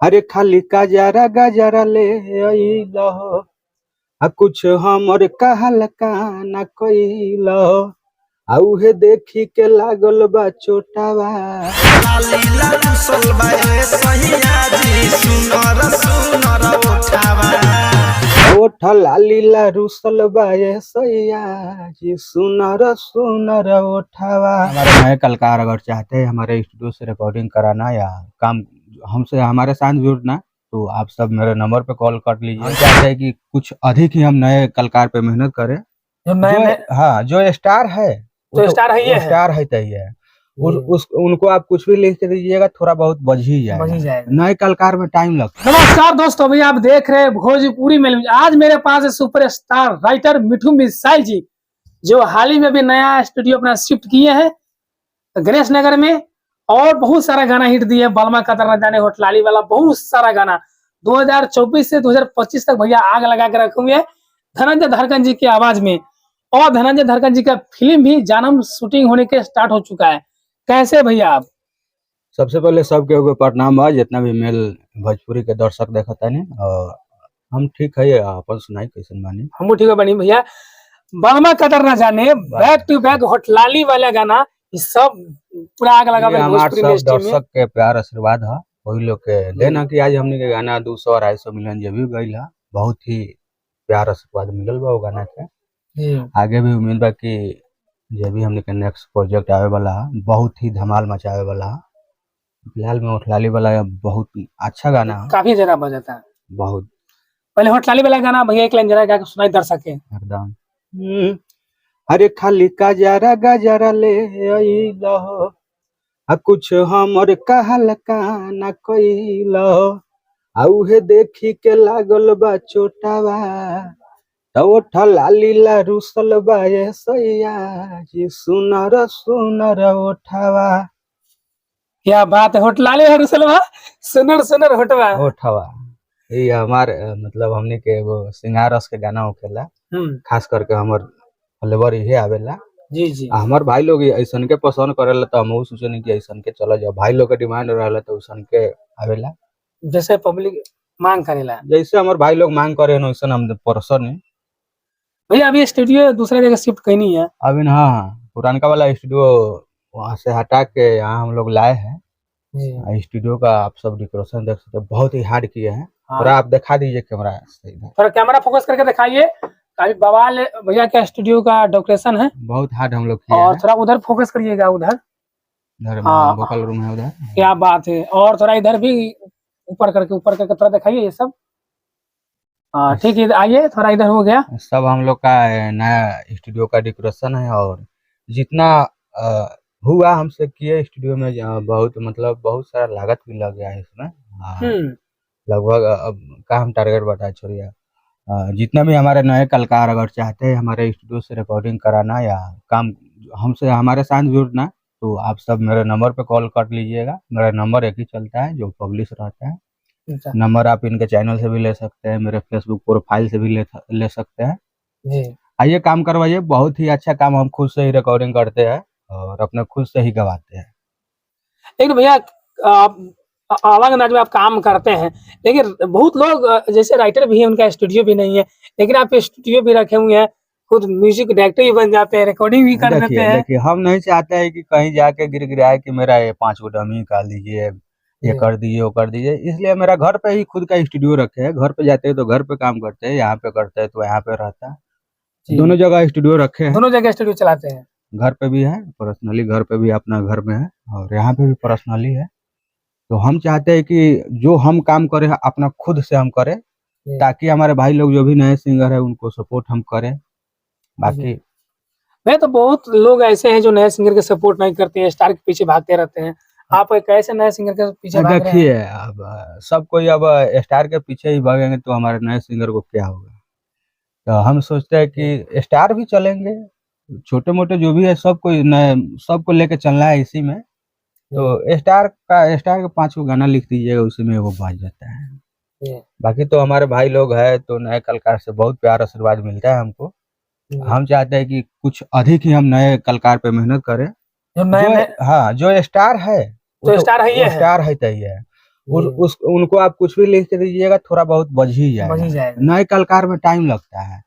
अरे खाली गजरा गजरा ले अइलहो आ कुछ हमर कहल का ना कइलहो आ उहे देखी के लागल बा चोटावा। ओठ लालीला रुसल बा ए सैया जी सुनर सुनर ओठावा। हमारे नए कलाकार अगर चाहते हैं हमारे स्टूडियो से रिकॉर्डिंग कराना या काम हमसे हमारे साथ जुड़ना तो आप सब मेरे नंबर पे कॉल कर लीजिए। हम चाहते हैं कि कुछ अधिक ही हम नए कलाकार पे मेहनत करें। हाँ जो स्टार है वो तो स्टार है तही है। उनको आप कुछ भी लिख के दीजिएगा थोड़ा बहुत बज ही जाएगा। नए कलाकार में टाइम लगता है। नमस्कार दोस्तों, अभी आप देख रहे हैं भोजपुरी में। आज मेरे पास है सुपरस्टार राइटर मिठू मिसाइल जी, जो हाल ही में भी नया स्टूडियो अपना शिफ्ट किए हैं गणेश नगर में, और बहुत सारा गाना हिट दिए। बलमा कतर न जाने, होटलाली वाला, बहुत सारा गाना 2024 से 2025 तक भैया आग लगा के रखेंगे धनंजय धड़कन जी की आवाज में। और धनंजय धड़कन जी का फिल्म भी जानम शूटिंग होने के स्टार्ट हो चुका है। कैसे भैया आप? सबसे पहले सबके प्रणाम बा, जितना भी मेल भोजपुरी के दर्शक देखता है। और हम ठीक है, अपन सुनाई कैसन बानी? हम ठीक है बनी भैया। बलमा कतर न जाने, बैक टू बैक होटलाली वाला गाना, ये सब पूरा आग लगा भोजपुरी में। दर्शक के प्यार आशीर्वाद है, वही लोग के देना कि आज हमने के गाना 200-250 मिलियन जे भी गईल है, बहुत ही प्यार आशीर्वाद मिलल बा वो गाना के। आगे भी उम्मीद बा कि जे भी हमने के नेक्स्ट प्रोजेक्ट आवे वाला है बहुत ही धमाल मचावे वाला है। फिलहाल में होटलाली वाला बहुत अच्छा गाना है, काफी जगह बजाता है बहुत। पहले होटलाली वाला गाना भैया एक लाइन जरा गा के सुनाई दर्शक के एकदम। अरे खाली गजरा गजरा ले अइलहो आ कुछ हमर कहल का ना कइलहो आ उहे देखी के लागल बा चोटावा। ओठ लालीला रुसल बा ए सैया जी सुनर सुनर ओठावा। क्या बात है! होटलाली है रुसलवा, सुनर सुनर होटवा ओठावा। ये हमार मतलब हमने के वो सिंगार रस के गाना होखेला, खास करके हमर फ्लेवर इहे आवेला। जी जी। हमार भाई लोग ऐसन के पसंद करेला तो हम सोचनी कि ऐसन के चला जाओ। भाई लोग के डिमांड रहेला तो ऐसन के आवेला, जैसे पब्लिक मांग करेला, जैसे हमार भाई लोग मांग करे न वैसन हम परसन है। भैया अभी स्टूडियो दूसरे जगह शिफ्ट करनी है अभी? हाँ, पुरानका वाला स्टूडियो वहाँ से हटा के यहाँ हम लोग लाए हैं। स्टूडियो का आप सब डेकोरेशन देख सकते हैं, बहुत ही हार्ड किए हैं। थोड़ा आप दिखा दीजिए कैमरा से, थोड़ा कैमरा फोकस करके दिखाइए। काफी बवाल भैया का स्टूडियो का डेकोरेशन है, बहुत हार्ड हम लोग किए और थोड़ा उधर फोकस करिएगा, उधर वोकल रूम है उधर। क्या बात है! और थोड़ा इधर भी ऊपर करके थोड़ा दिखाइए ये सब। हाँ ठीक है, आइए थोड़ा इधर हो गया। सब हम लोग का नया स्टूडियो का डेकोरेशन है, और जितना हुआ हमसे किए स्टूडियो में बहुत मतलब बहुत सारा लागत भी लग गया है इसमें। लगभग अब का हम टारगेट बताए छोड़िए। जितना भी हमारे नए कलाकार अगर चाहते हैं हमारे स्टूडियो से रिकॉर्डिंग कराना या काम हमसे हमारे साथ जुड़ना तो आप सब मेरे नंबर पे कॉल कर लीजिएगा। मेरा नंबर एक ही चलता है जो पब्लिश रहता है। नंबर आप इनके चैनल से भी ले सकते हैं, मेरे फेसबुक प्रोफाइल से भी ले सकते हैं। आइए काम करवाइए, बहुत ही अच्छा काम हम खुद से ही रिकॉर्डिंग करते हैं और अपने खुद से ही गवाते हैं। लेकिन भैया आप अलग अंदाज में आप काम करते हैं, लेकिन बहुत लोग जैसे राइटर भी है, उनका स्टूडियो भी नहीं है, लेकिन आप स्टूडियो भी रखे हुए हैं, खुद म्यूजिक डायरेक्टर भी बन जाते हैं, रिकॉर्डिंग भी कर देते हैं। देखिए हम नहीं चाहते हैं कि कहीं जाके गिर गिराए कि मेरा ये 5 गो डमी निकाल दीजिए, ये कर दीजिए वो कर दीजिए। इसलिए मेरा घर पे ही खुद का स्टूडियो रखे है। घर पे जाते हैं तो घर पे काम करते हैं, यहाँ पे करते हैं तो यहाँ पे रहता है। दोनों जगह स्टूडियो रखे हैं, दोनों जगह स्टूडियो चलाते हैं। घर पे भी है पर्सनली, घर पे भी अपना घर में है, और यहाँ पे भी पर्सनली है। तो हम चाहते हैं कि जो हम काम करें अपना खुद से हम करें, ताकि हमारे भाई लोग जो भी नए सिंगर है उनको सपोर्ट हम करें। बाकी मैं तो बहुत लोग ऐसे हैं जो नए सिंगर के सपोर्ट नहीं करते हैं, स्टार के पीछे भागते रहते हैं। आप एक ऐसे नए सिंगर के पीछे भाग रहे हैं। देखिए अब सब कोई अब स्टार के पीछे ही भागेंगे तो हमारे नए सिंगर को क्या होगा। तो हम सोचते हैं कि स्टार भी चलेंगे, छोटे मोटे जो भी है सबको नए सबको लेके चलना है इसी में। तो स्टार के 5 गो गाना लिख दीजिएगा, उसी में वो बाज जाता है। बाकी तो हमारे भाई लोग है तो नए कलाकार से बहुत प्यार आशीर्वाद मिलता है हमको। हम चाहते हैं कि कुछ अधिक ही हम नए कलाकार पे मेहनत करें। जो स्टार है तो स्टार है तही है। उनको आप कुछ भी लिख के दीजिएगा, थोड़ा बहुत बज ही बज ही जाएगा। जाएगा। नए कलाकार में टाइम लगता है।